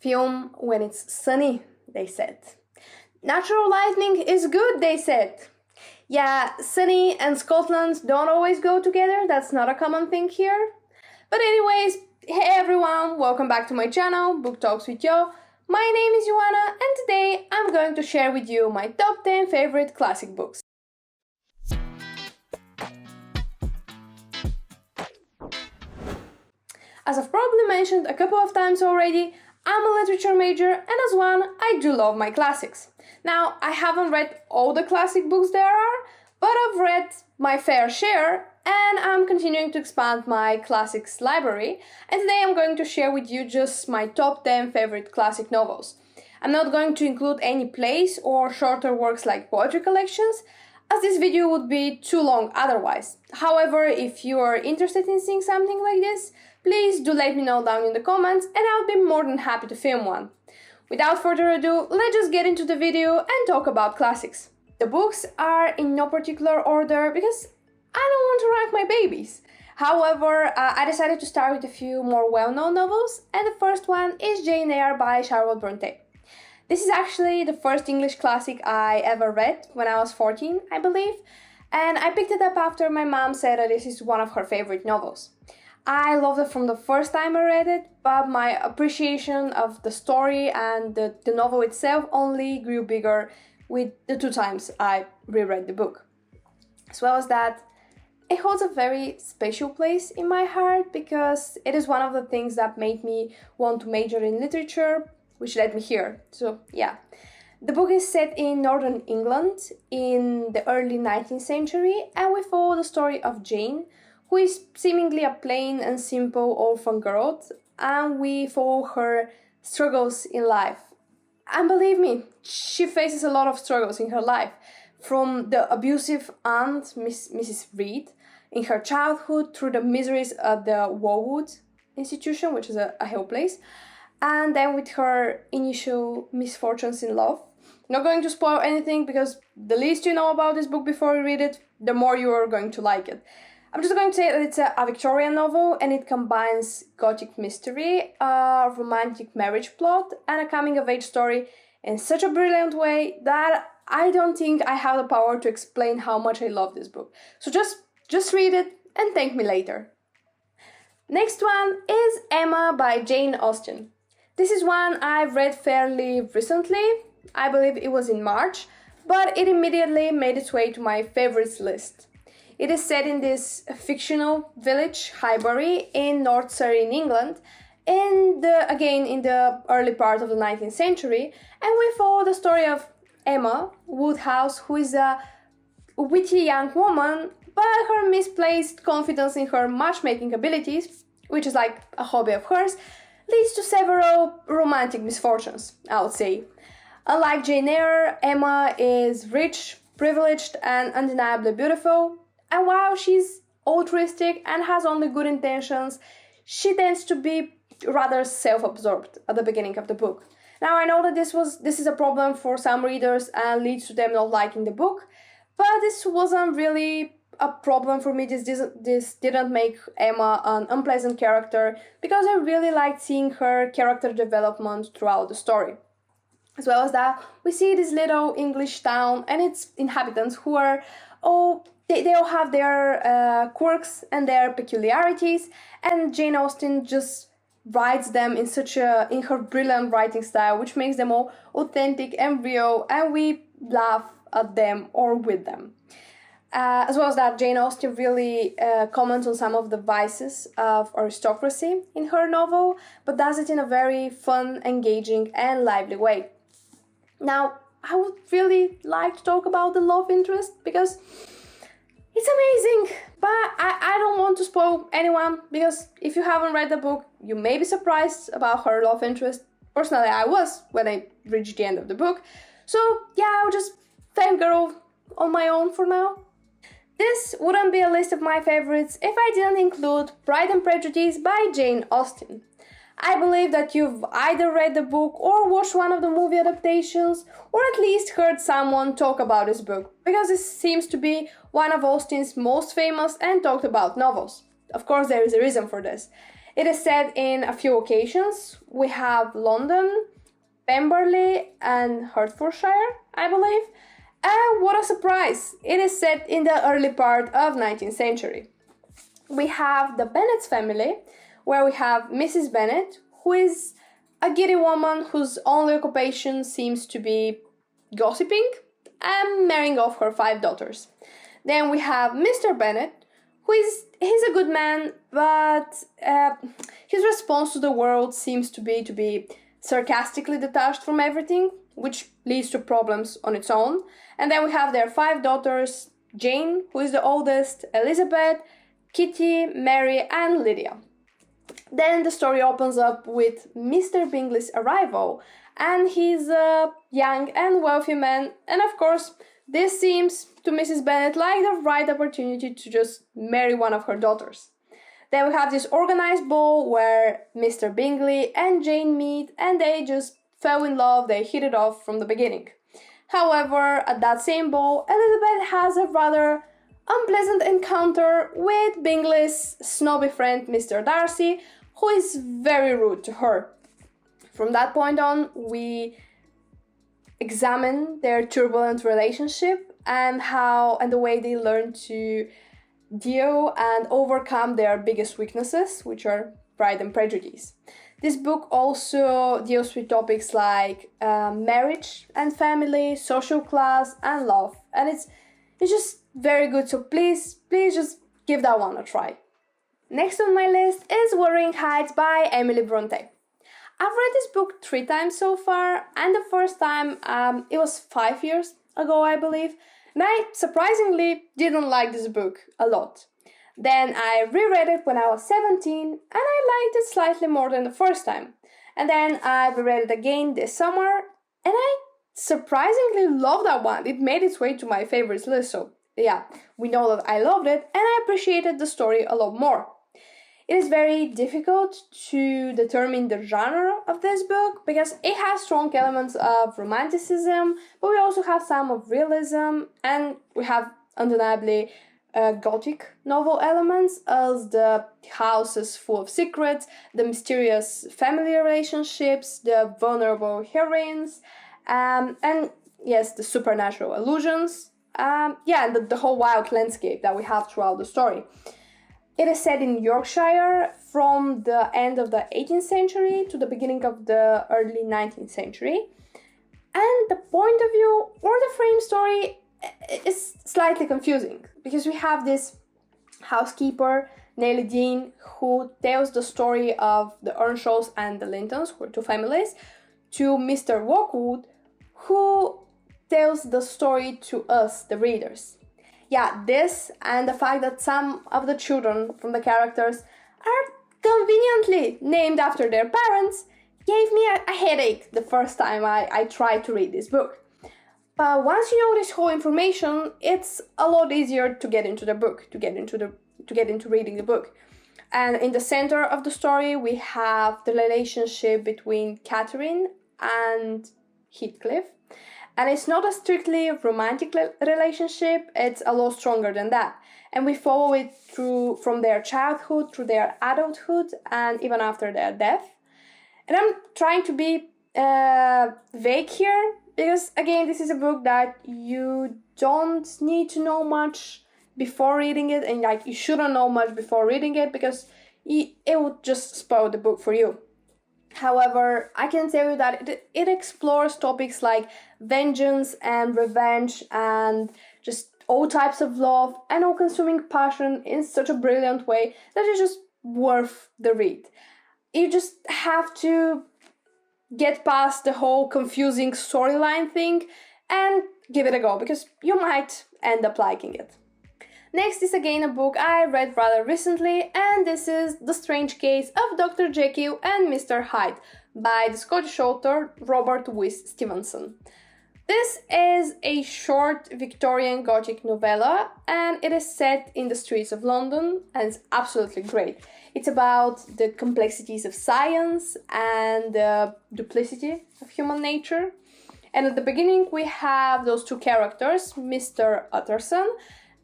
Film when it's sunny, they said. Natural lighting is good, they said. Yeah, sunny and Scotland don't always go together, that's not a common thing here. But anyways, hey everyone, welcome back to my channel, Book Talks with Yo. My name is Yoanna and today I'm going to share with you my top 10 favorite classic books. As I've probably mentioned a couple of times already, I'm a literature major and as one, I do love my classics. Now, I haven't read all the classic books there are, but I've read my fair share and I'm continuing to expand my classics library, and today I'm going to share with you just my top 10 favorite classic novels. I'm not going to include any plays or shorter works like poetry collections, as this video would be too long otherwise. However, if you are interested in seeing something like this, please do let me know down in the comments and I'll be more than happy to film one. Without further ado, let's just get into the video and talk about classics. The books are in no particular order because I don't want to rank my babies. However, I decided to start with a few more well-known novels, and the first one is Jane Eyre by Charlotte Brontë. This is actually the first English classic I ever read when I was 14, I believe, and I picked it up after my mom said that this is one of her favorite novels. I loved it from the first time I read it, but my appreciation of the story and the novel itself only grew bigger with the 2 times I reread the book. As well as that, it holds a very special place in my heart because it is one of the things that made me want to major in literature, which led me here. So yeah, the book is set in northern England in the early 19th century, and we follow the story of Jane, who is seemingly a plain and simple orphan girl, and we follow her struggles in life. And believe me, she faces a lot of struggles in her life, from the abusive aunt, Mrs. Reed, in her childhood, through the miseries at the Haywood institution, which is a hell place, and then with her initial misfortunes in love. Not going to spoil anything because the least you know about this book before you read it, the more you are going to like it. I'm just going to say that it's a Victorian novel and it combines gothic mystery, a romantic marriage plot, and a coming-of-age story in such a brilliant way that I don't think I have the power to explain how much I love this book. So just read it and thank me later. Next one is Emma by Jane Austen. This is one I've read fairly recently. I believe it was in March, but it immediately made its way to my favorites list. It is set in this fictional village, Highbury, in North Surrey in England, in the early part of the 19th century, and we follow the story of Emma Woodhouse, who is a witty young woman, but her misplaced confidence in her matchmaking abilities, which is like a hobby of hers, leads to several romantic misfortunes, I would say. Unlike Jane Eyre, Emma is rich, privileged, and undeniably beautiful. And while she's altruistic and has only good intentions, she tends to be rather self-absorbed at the beginning of the book. Now, I know that this is a problem for some readers and leads to them not liking the book, but this wasn't really a problem for me. This didn't make Emma an unpleasant character because I really liked seeing her character development throughout the story. As well as that, we see this little English town and its inhabitants who are they all have their quirks and their peculiarities, and Jane Austen just writes them in her brilliant writing style, which makes them all authentic and real, and we laugh at them or with them. As well as that, Jane Austen really comments on some of the vices of aristocracy in her novel, but does it in a very fun, engaging, and lively way. Now, I would really like to talk about the love interest because it's amazing, but I don't want to spoil anyone because if you haven't read the book, you may be surprised about her love interest. Personally, I was when I reached the end of the book. So yeah, I'll just fangirl on my own for now. This wouldn't be a list of my favorites if I didn't include Pride and Prejudice by Jane Austen. I believe that you've either read the book or watched one of the movie adaptations, or at least heard someone talk about this book, because this seems to be one of Austen's most famous and talked about novels. Of course, there is a reason for this. It is set in a few occasions. We have London, Pemberley, and Hertfordshire, I believe. And what a surprise! It is set in the early part of 19th century. We have the Bennet's family, where we have Mrs. Bennet, who is a giddy woman whose only occupation seems to be gossiping and marrying off her 5 daughters. Then we have Mr. Bennet, he's a good man, but his response to the world seems to be sarcastically detached from everything, which leads to problems on its own. And then we have their 5 daughters, Jane, who is the oldest, Elizabeth, Kitty, Mary, and Lydia. Then the story opens up with Mr. Bingley's arrival, and he's a young and wealthy man, and of course, this seems to Mrs. Bennet like the right opportunity to just marry one of her daughters. Then we have this organized ball where Mr. Bingley and Jane meet, and they just fell in love, they hit it off from the beginning. However, at that same ball, Elizabeth has a rather unpleasant encounter with Bingley's snobby friend Mr. Darcy, who is very rude to her. From that point on, we examine their turbulent relationship and the way they learn to deal and overcome their biggest weaknesses, which are Pride and Prejudice. This book also deals with topics like marriage and family, social class, and love, and it's just very good. So please just give that one a try. Next on my list is Wuthering Heights by Emily Brontë. I've read this book 3 times so far, and the first time it was 5 years ago, I believe, and I surprisingly didn't like this book a lot. Then I reread it when I was 17, and I liked it slightly more than the first time. And then I reread it again this summer, and I surprisingly loved that one. It made its way to my favorites list, so yeah, we know that I loved it, and I appreciated the story a lot more. It is very difficult to determine the genre of this book because it has strong elements of romanticism, but we also have some of realism, and we have undeniably Gothic novel elements, as the house is full of secrets, the mysterious family relationships, the vulnerable heroines, and yes, the supernatural allusions, and the whole wild landscape that we have throughout the story. It is set in Yorkshire from the end of the 18th century to the beginning of the early 19th century, and the point of view or the frame story is slightly confusing because we have this housekeeper, Nellie Dean, who tells the story of the Earnshaws and the Lintons, who are 2 families, to Mr. Lockwood, who tells the story to us, the readers. Yeah, this and the fact that some of the children from the characters are conveniently named after their parents gave me a headache the first time I tried to read this book. But once you know this whole information, it's a lot easier to get into the book, to get into reading the book. And in the center of the story, we have the relationship between Catherine and Heathcliff. And it's not a strictly romantic relationship, it's a lot stronger than that. And we follow it from their childhood, through their adulthood, and even after their death. And I'm trying to be vague here, because again, this is a book that you don't need to know much before reading it, and you shouldn't know much before reading it, because it would just spoil the book for you. However, I can tell you that it explores topics like vengeance and revenge and just all types of love and all-consuming passion in such a brilliant way that it's just worth the read. You just have to get past the whole confusing storyline thing and give it a go, because you might end up liking it. Next is again a book I read rather recently, and this is The Strange Case of Dr. Jekyll and Mr. Hyde by the Scottish author Robert Louis Stevenson. This is a short Victorian Gothic novella, and it is set in the streets of London, and it's absolutely great. It's about the complexities of science and the duplicity of human nature. And at the beginning we have those 2 characters, Mr. Utterson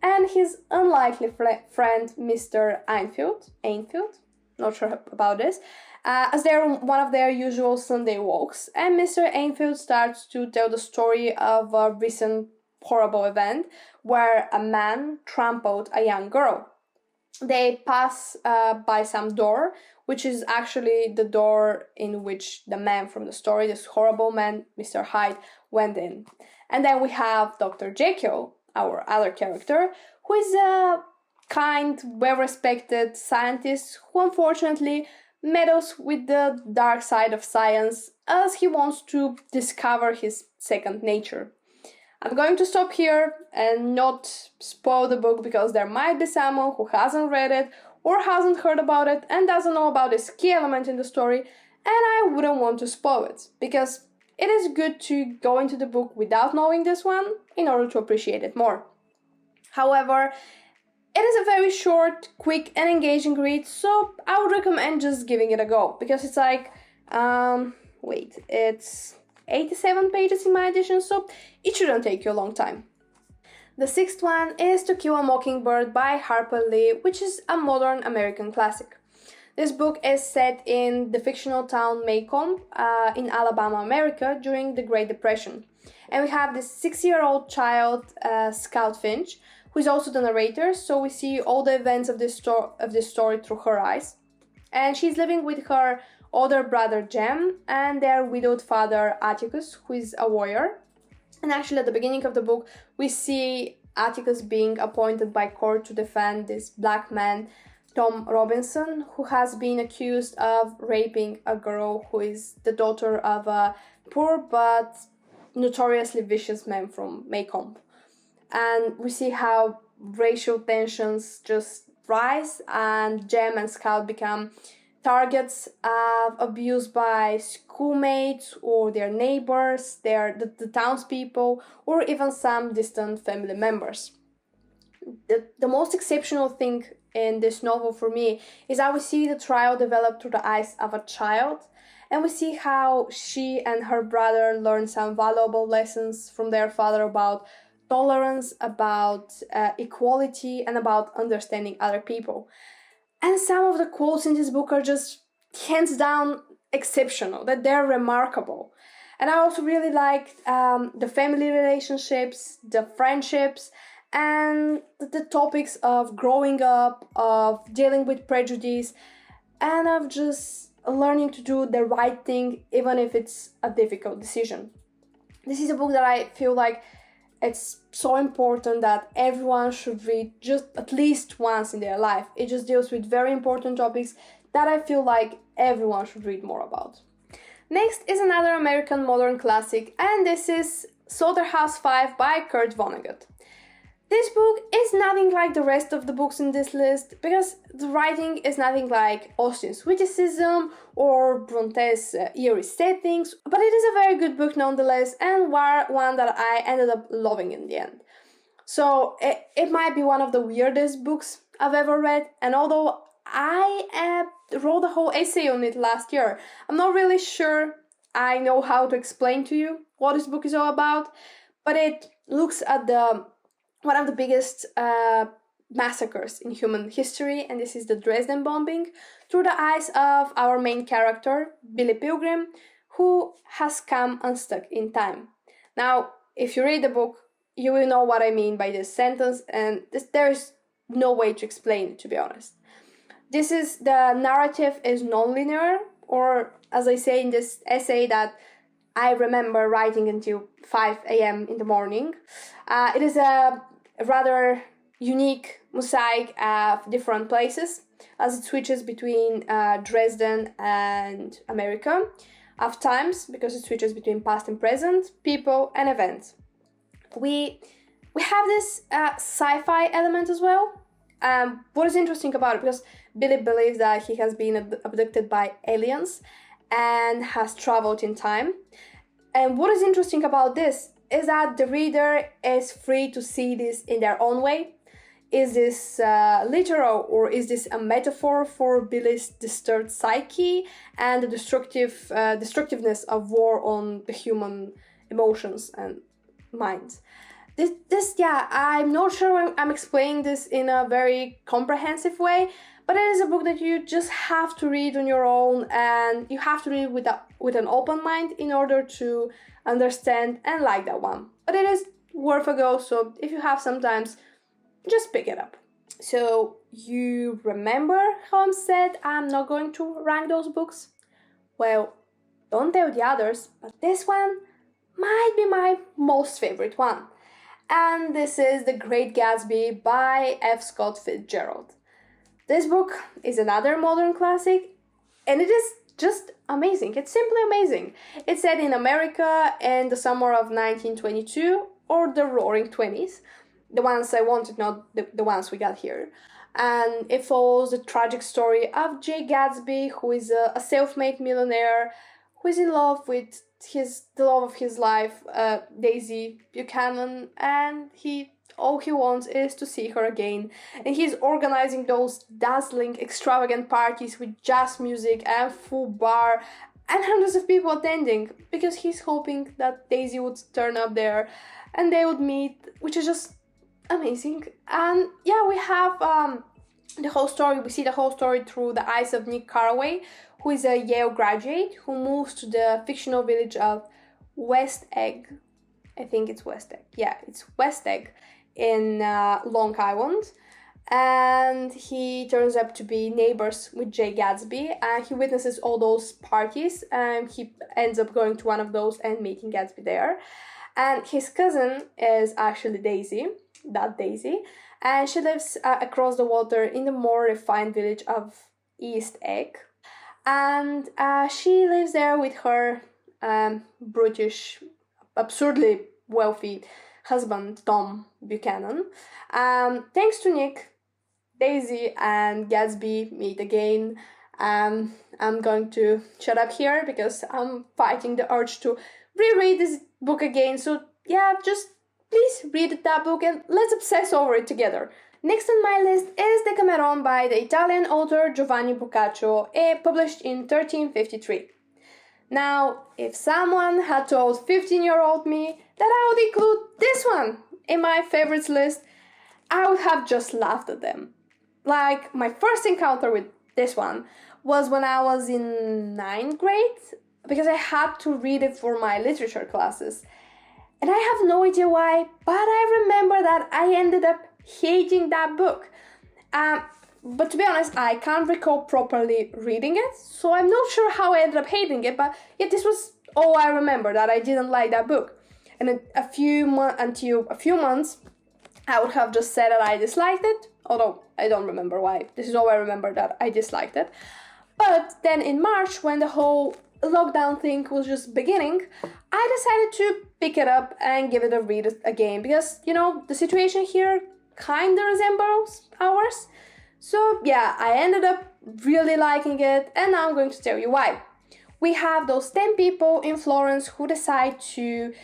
and his unlikely friend Mr. Ainfield. not sure about this, as they're on one of their usual Sunday walks, and Mr. Enfield starts to tell the story of a recent horrible event where a man trampled a young girl. They pass by some door, which is actually the door in which the man from the story, this horrible man, Mr. Hyde, went in. And then we have Dr. Jekyll, our other character, who is a kind, well-respected scientist who unfortunately meddles with the dark side of science as he wants to discover his second nature. I'm going to stop here and not spoil the book because there might be someone who hasn't read it or hasn't heard about it and doesn't know about this key element in the story, and I wouldn't want to spoil it because it is good to go into the book without knowing this one in order to appreciate it more. However, it is a very short, quick and engaging read, so I would recommend just giving it a go because it's like, it's 87 pages in my edition, so it shouldn't take you a long time. The sixth one is To Kill a Mockingbird by Harper Lee, which is a modern American classic. This book is set in the fictional town Macomb in Alabama, America during the Great Depression. And we have this 6-year-old child, Scout Finch, who is also the narrator, so we see all the events of this story through her eyes. And she's living with her older brother Jem and their widowed father Atticus, who is a warrior. And actually at the beginning of the book we see Atticus being appointed by court to defend this black man Tom Robinson, who has been accused of raping a girl who is the daughter of a poor but notoriously vicious man from Macomb. And we see how racial tensions just rise and Jem and Scout become targets of abuse by schoolmates or their neighbors, the townspeople, or even some distant family members. The most exceptional thing in this novel for me is how we see the trial develop through the eyes of a child, and we see how she and her brother learn some valuable lessons from their father about tolerance, about equality, and about understanding other people. And some of the quotes in this book are just hands down exceptional, that they're remarkable. And I also really liked the family relationships, the friendships, and the topics of growing up, of dealing with prejudice, and of just learning to do the right thing, even if it's a difficult decision. This is a book that I feel like it's so important that everyone should read just at least once in their life. It just deals with very important topics that I feel like everyone should read more about. Next is another American modern classic, and this is Slaughterhouse 5 by Vonnegut. This book is nothing like the rest of the books in this list because the writing is nothing like Austen's witticism or Brontë's eerie settings, but it is a very good book nonetheless and one that I ended up loving in the end. So it might be one of the weirdest books I've ever read, and although I wrote a whole essay on it last year, I'm not really sure I know how to explain to you what this book is all about, but it looks at one of the biggest massacres in human history, and this is the Dresden bombing, through the eyes of our main character, Billy Pilgrim, who has come unstuck in time. Now, if you read the book, you will know what I mean by this sentence, and there is no way to explain it, to be honest. The narrative is non-linear, or as I say in this essay that I remember writing until 5 a.m. in the morning. It is a rather unique mosaic of different places as it switches between Dresden and America, of times because it switches between past and present, people and events. We have this sci-fi element as well. What is interesting about it, because Billy believes that he has been abducted by aliens and has traveled in time. And what is interesting about this is that the reader is free to see this in their own way. Is this literal, or is this a metaphor for Billy's disturbed psyche and the destructiveness of war on the human emotions and minds? I'm not sure I'm explaining this in a very comprehensive way, but it is a book that you just have to read on your own, and you have to read with an open mind in order to understand and like that one. But it is worth a go, so if you have some time, just pick it up. So you remember how I said I'm not going to rank those books? Well, don't tell the others, but this one might be my most favorite one. And this is The Great Gatsby by F. Scott Fitzgerald. This book is another modern classic, and it is just amazing. It's simply amazing. It's set in America in the summer of 1922, or the Roaring Twenties. The ones I wanted, not the ones we got here. And it follows the tragic story of J. Gatsby, who is a self-made millionaire, who is in love with the love of his life, Daisy Buchanan, and all he wants is to see her again. And he's organizing those dazzling, extravagant parties with jazz music and full bar and hundreds of people attending, because he's hoping that Daisy would turn up there and they would meet, which is just amazing. And yeah, we have the whole story. We see the whole story through the eyes of Nick Carraway, who is a Yale graduate who moves to the fictional village of West Egg. I think it's West Egg. Yeah, it's West Egg in Long Island. And he turns up to be neighbors with J. Gatsby, and he witnesses all those parties, and he ends up going to one of those and meeting Gatsby there. And his cousin is actually Daisy, and she lives across the water in the more refined village of East Egg. And she lives there with her brutish, absurdly wealthy husband, Tom Buchanan. Thanks to Nick, Daisy and Gatsby meet again. I'm going to shut up here because I'm fighting the urge to reread this book again. So yeah, just please read that book and let's obsess over it together. Next on my list is Decameron by the Italian author Giovanni Boccaccio, published in 1353. Now, if someone had told 15-year-old me that I would include this one in my favorites list, I would have just laughed at them. Like, my first encounter with this one was when I was in 9th grade, because I had to read it for my literature classes. And I have no idea why, but I remember that I ended up hating that book. But to be honest, I can't recall properly reading it, so I'm not sure how I ended up hating it, but yeah, this was all I remember, that I didn't like that book. And until a few months, I would have just said that I disliked it, although I don't remember why. This is all I remember, that I disliked it. But then in March, when the whole lockdown thing was just beginning, I decided to pick it up and give it a read again, because, you know, the situation here kinda resembles ours. So yeah, I ended up really liking it, and now I'm going to tell you why. We have those 10 people in Florence who decide to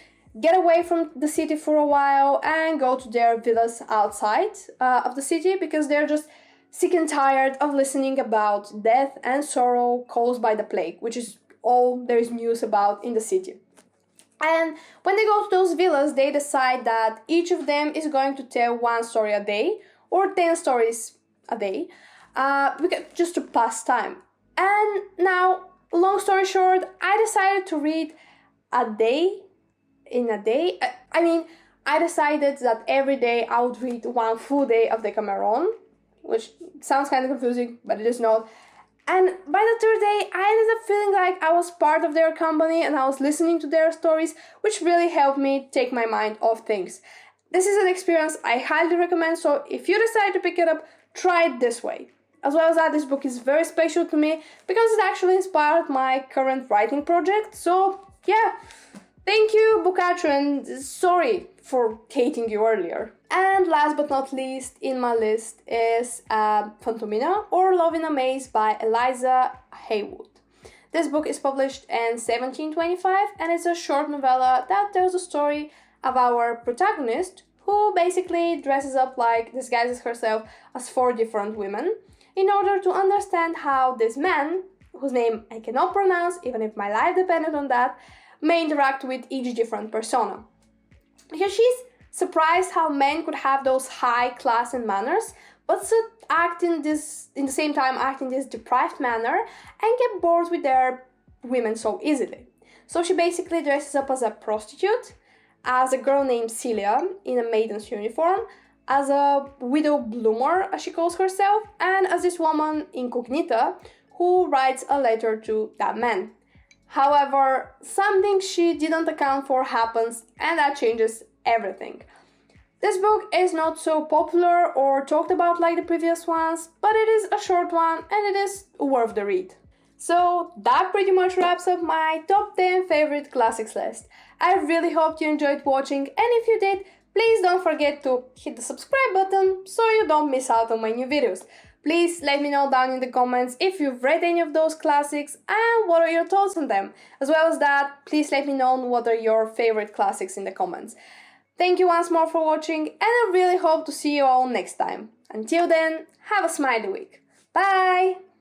get away from the city for a while and go to their villas outside of the city, because they're just sick and tired of listening about death and sorrow caused by the plague, which is all there is news about in the city. And when they go to those villas, they decide that each of them is going to tell one story a day, or 10 stories a day, just to pass time. And now, long story short, I decided to read a day in a day. I decided that every day I would read one full day of Decameron, which sounds kind of confusing, but it is not. And by the third day, I ended up feeling like I was part of their company and I was listening to their stories, which really helped me take my mind off things. This is an experience I highly recommend, so if you decide to pick it up, try it this way. As well as that, this book is very special to me because it actually inspired my current writing project. So yeah, thank you, Boccaccio, and sorry for hating you earlier. And last but not least in my list is Fantomina, or Love in a Maze by Eliza Haywood. This book is published in 1725 and it's a short novella that tells the story of our protagonist, who basically disguises herself as 4 different women in order to understand how this man, whose name I cannot pronounce even if my life depended on that, may interact with each different persona. Because she's surprised how men could have those high class and manners, but should act in the same time act in this deprived manner and get bored with their women so easily. So she basically dresses up as a prostitute, as a girl named Celia in a maiden's uniform, as a widow bloomer, as she calls herself, and as this woman incognita who writes a letter to that man. However, something she didn't account for happens, and that changes everything. This book is not so popular or talked about like the previous ones, but it is a short one and it is worth the read. So that pretty much wraps up my top 10 favorite classics list. I really hope you enjoyed watching, and if you did, please don't forget to hit the subscribe button so you don't miss out on my new videos. Please let me know down in the comments if you've read any of those classics and what are your thoughts on them. As well as that, please let me know what are your favorite classics in the comments. Thank you once more for watching, and I really hope to see you all next time. Until then, have a smiley week. Bye!